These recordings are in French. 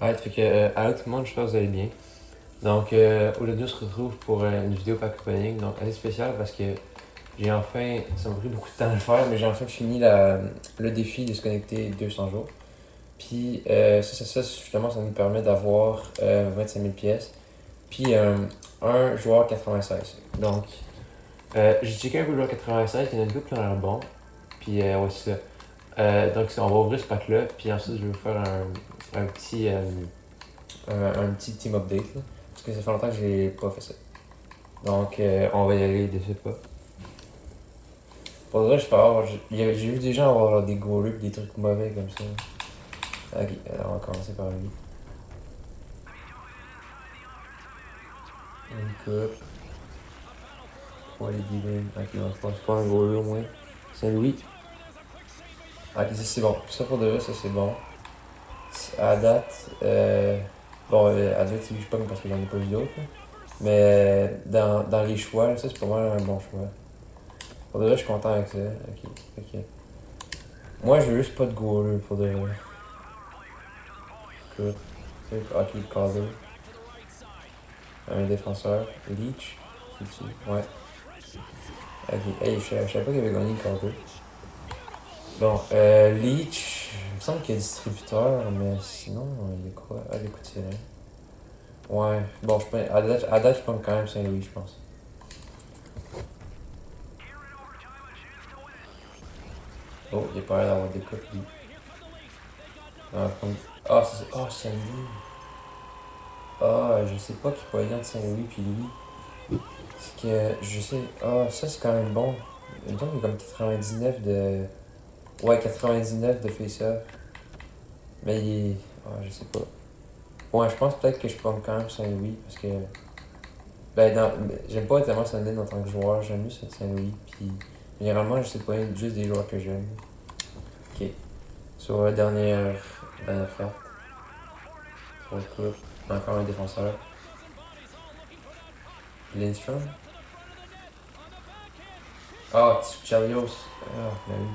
Ouais, fait que, allô tout le monde, j'espère que vous allez bien. Donc, aujourd'hui, on se retrouve pour une vidéo pack opening, donc assez spéciale parce que j'ai enfin, ça m'a pris beaucoup de temps à le faire, mais j'ai enfin fini le défi de se connecter 200 jours. Puis, justement, ça nous permet d'avoir 25 000 pièces, puis un joueur 96. Donc, j'ai checké un peu le joueur 96, il y en a deux qui ont l'air bons, puis ouais, c'est ça. Donc, on va ouvrir ce pack-là, puis ensuite, je vais vous faire un petit. Un petit team update, là, parce que ça fait longtemps que j'ai pas fait ça. Donc, on va y aller de ce pas. Pour vrai, je peux avoir. J'ai vu des gens avoir genre, des goalers pis des trucs mauvais comme ça. Ok, alors on va commencer par lui. Une coupe. Wally Giving. Ok, non, je pense pas un goaler au moins. Saint-Louis. Ok, ça c'est bon. Ça pour de vrai, ça c'est bon. À date, bon, à date, je sais pas parce que j'en ai pas vu d'autres. Là. Mais dans les choix, là, ça c'est pas mal un bon choix. Pour de vrai, je suis content avec ça. Ok, ok. Moi, je veux juste pas de goaler pour de vrai. Écoute, ok, Calder, un défenseur. Leech, c'est-tu? Ouais. Ok, hey, je savais pas qu'il avait gagné Calder. Bon, Leech, il me semble qu'il est distributeur, mais sinon, il est quoi? Ah, les coups de sirène. Ouais, bon, à date, je prends quand même Saint-Louis, je pense. Oh, il a pas l'air d'avoir des coupes, lui. Ah, ah, oh, Saint-Louis. Ah, je sais pas qui pourrait de Saint-Louis puis lui. C'est que, je sais, ah, ça c'est quand même bon. Il me semble qu'il y a comme 99 de. Ouais, 99 de face-off. Mais il est. Ah, je sais pas. Ouais, je pense peut-être que je prends quand même Saint-Louis parce que. Ben, j'aime pas tellement Saint-Denis en tant que joueur, j'aime mieux Saint-Louis. Puis, généralement, je sais pas juste des joueurs que j'aime. Ok. Sur la dernière carte, pour le coup, encore un défenseur. Lindstrom. Ah, Chelios. Ah, ben oui.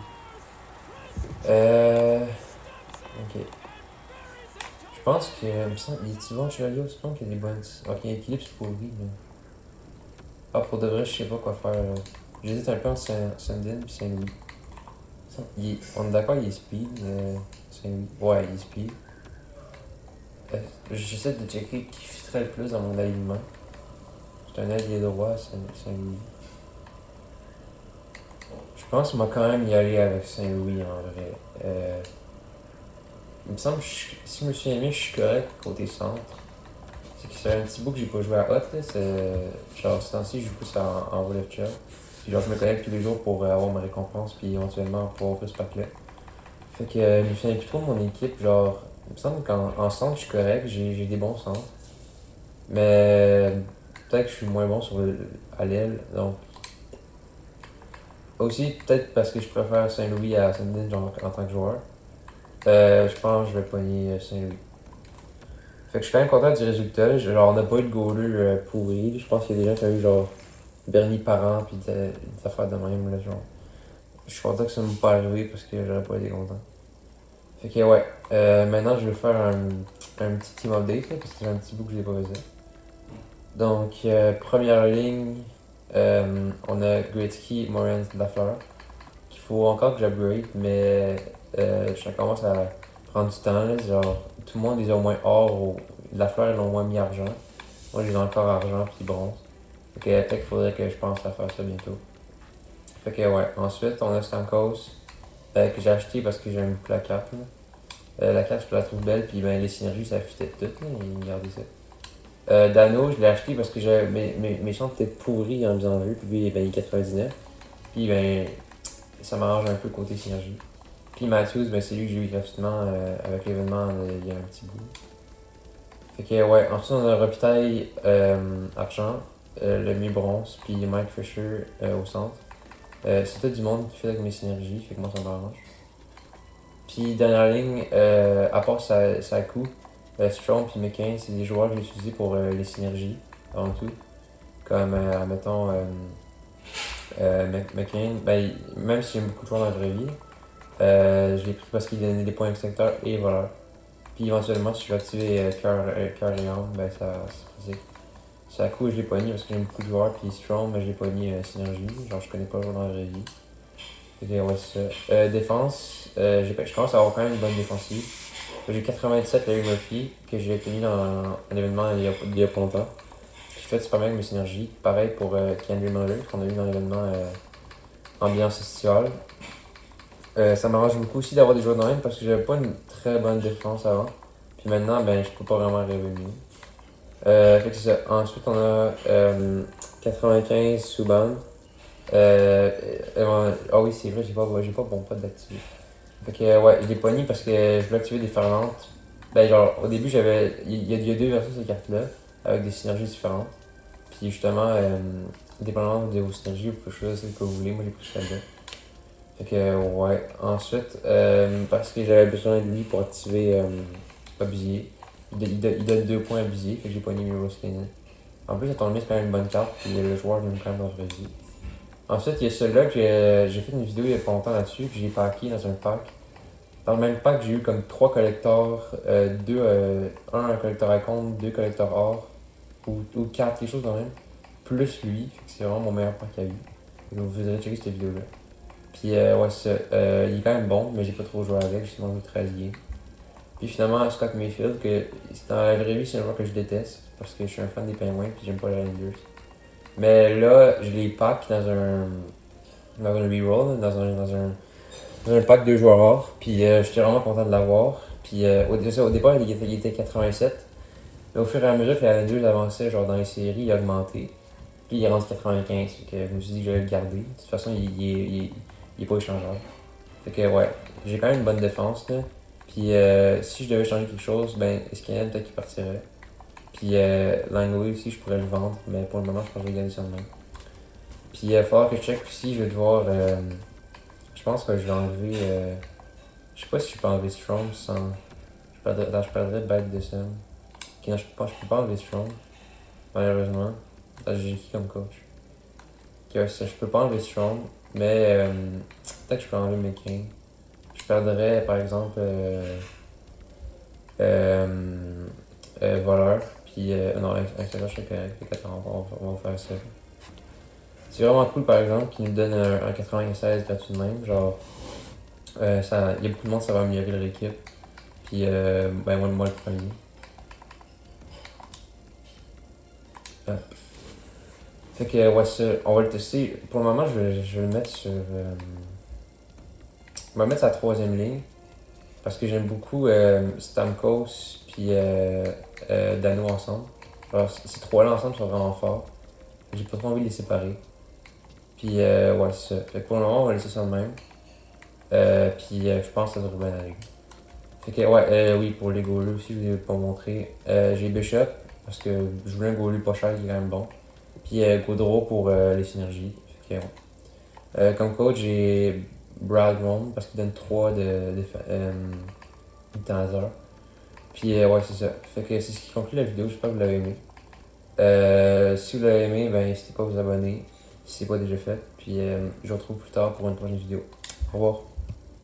Ok. Je pense que. Il me semble. Il est bon, Chelios? Je pense qu'il y a des bonnes. Ok, Eclipse pourri, mais. Ah, pour de vrai, je sais pas quoi faire. J'hésite un peu entre Sundin et Saint-Louis. On est d'accord, il est speed, Saint-Louis. Ouais, il est speed. J'essaie de checker qui fitterait le plus dans mon alignement. C'est un allié droit, Saint-Louis. Je pense qu'on va quand même y aller avec Saint-Louis en vrai. Il me semble, si je me souviens bien, je suis correct côté centre. C'est que c'est un petit bout que j'ai pas joué à Hot, là. Genre, ce temps-ci, je joue plus en World of Chess. Puis genre, je me connecte tous les jours pour avoir ma récompense, puis éventuellement pouvoir offrir ce pack-là. Fait que je me souviens plus trop de mon équipe. Genre, il me semble qu'en centre, je suis correct, j'ai des bons centres. Mais peut-être que je suis moins bon à l'aile. Donc, aussi, peut-être parce que je préfère Saint-Louis à Saint-Denis en tant que joueur. Je pense que je vais pogner Saint-Louis. Fait que je suis quand même content du résultat. Genre, on n'a pas eu de goaler pourri. Je pense qu'il y a des gens qui ont eu genre Bernie Parent puis des affaires de même. Là, genre. Je suis content que ça ne m'est pas arrivé parce que j'aurais pas été content. Fait que ouais, maintenant je vais faire un petit team update là, parce que c'est un petit bout que j'ai pas fait ça. Donc, première ligne, on a Gretzky, Morin, Lafleur. Qu'il faut encore que j'upgrade, mais ça commence à prendre du temps. Là, genre, tout le monde les a au moins or, Lafleur ils l'ont au moins mis argent. Moi j'ai encore argent puis bronze. Fait que peut-être qu'il faudrait que je pense à faire ça bientôt. Fait que ouais, ensuite on a Stamkos que j'ai acheté parce que j'aime beaucoup la carte. Là. La carte je la trouve belle, puis ben, les synergies ça fitait tout, là, regardez ça. Dano, je l'ai acheté parce que mes chances étaient pourries en faisant jeu, puis lui ben, il est 99. Puis ben, ça m'arrange un peu côté synergie. Puis Matthews, ben, c'est lui que j'ai eu gratuitement avec l'événement il y a un petit bout. Fait que ouais, ensuite on a Robitaille argent, le mi bronze, puis Mike Fisher au centre. C'est tout du monde qui fait avec mes synergies, fait que moi ça m'arrange. Puis dernière ligne, à part sa coup, Strong puis McCain, c'est des joueurs que j'ai utilisés pour les synergies avant tout. Comme, admettons, McCain, ben, même si j'aime beaucoup de joueurs dans la vraie vie, je l'ai pris parce qu'il donnait des points extincteurs et voleurs. Puis éventuellement, si je vais activer cœur et âme, ben ça c'est pratique. C'est à coup, je l'ai pogné parce que j'aime beaucoup de joueurs, puis Strong, mais je l'ai pogné synergie. Genre, je connais pas le joueur dans la vraie vie. Ok, ouais, c'est ça. Défense, je commence à avoir quand même une bonne défensive. J'ai 97 la Murphy, que j'ai obtenu dans un événement il y a pas longtemps. J'ai fait super bien avec mes synergies. Pareil pour Kendrick Miller, qu'on a eu dans l'événement Ambiance Estivale. Ça m'arrange beaucoup aussi d'avoir des joueurs de même parce que j'avais pas une très bonne défense avant. Puis maintenant, ben, je peux pas vraiment rêver mieux. Fait que c'est ça. Ensuite, on a 95 Subban. Ah oui, c'est vrai, j'ai pas bon pote d'activer. Fait que ouais, je l'ai pogné parce que je voulais activer des fermentes. Ben genre, au début, il y a deux versions de cette carte-là, avec des synergies différentes. Puis justement, dépendamment de vos synergies, vous pouvez choisir celle que vous voulez. Moi, j'ai pris celle-là. Fait que ouais. Ensuite, parce que j'avais besoin de lui pour activer Abusier. Il donne 2 points Abusier, fait que j'ai pogné Miro Skinner. En plus, ça tombe bien, c'est quand même une bonne carte, puis le joueur j'aime quand même dans la vraie vie. Ensuite, il y a celui-là que j'ai fait une vidéo il y a pas longtemps là-dessus, que j'ai packé dans un pack. Dans le même pack, j'ai eu comme 3 collecteurs, un collecteur icône, 2 collecteurs or, ou 4, quelque chose de même. Plus lui, fait que c'est vraiment mon meilleur pack à eu. Vous irez checker cette vidéo-là. Puis ouais, c'est ça. Il est quand même bon, mais j'ai pas trop joué avec, j'ai seulement joué 13 games. Puis finalement, Scott Mayfield, que dans la vraie vie, c'est un joueur que je déteste, parce que je suis un fan des Penguins, puis j'aime pas les Rangers. Mais là, je les pack dans un reroll, dans un pack de joueurs rares. Puis j'étais vraiment content de l'avoir. Puis au départ, il était 87. Mais au fur et à mesure que la Rangers avançait genre dans les séries, il a augmenté. Puis il est rendu 95. Fait que je me suis dit que j'allais le garder. De toute façon, il est pas échangeable. Fait que ouais, j'ai quand même une bonne défense là. Puis si je devais changer quelque chose, ben Escanel peut-être qu'il partirait. Puis Langley aussi, je pourrais le vendre, mais pour le moment, je pense que je vais garder ça de même. Puis il va falloir que je check aussi, je vais devoir. Je pense que je vais enlever. Je sais pas si je peux enlever Strong sans. Je perdrais Bête de Sun. Ok, non, je peux pas enlever Strong, malheureusement. J'ai qui comme coach? Ok, ouais, ça, je peux pas enlever Strong, mais peut-être que je peux enlever McCain. Je perdrais par exemple voleur, puis non, installation c'est correct, fait qu'attends, on va faire ça. C'est vraiment cool par exemple qu'il nous donne un 96 gratuit de même, genre il y a beaucoup de monde, ça va améliorer leur équipe, puis ben moi le premier. Hop. Fait que ouais, ça, on va le tester. Pour le moment, je vais le mettre sur. On va mettre sa troisième ligne. Parce que j'aime beaucoup Stamkos puis Dano ensemble. Alors, ces trois-là ensemble sont vraiment forts. J'ai pas trop envie de les séparer. Puis ouais, c'est ça. Fait que pour le moment, on va laisser ça de même. Puis je pense que ça devrait bien aller. Fait que ouais, oui, pour les goalers aussi, je vous ai pas montré. J'ai Bishop, parce que je voulais un goaler pas cher qui est quand même bon. Puis Gaudreau pour les synergies. Fait que, ouais. Comme coach, j'ai Brad Roan, parce qu'il donne 3 de temps. Puis ouais, c'est ça. Fait que c'est ce qui conclut la vidéo. J'espère que vous l'avez aimé. Si vous l'avez aimé, ben n'hésitez pas à vous abonner si c'est pas déjà fait. Puis je vous retrouve plus tard pour une prochaine vidéo. Au revoir.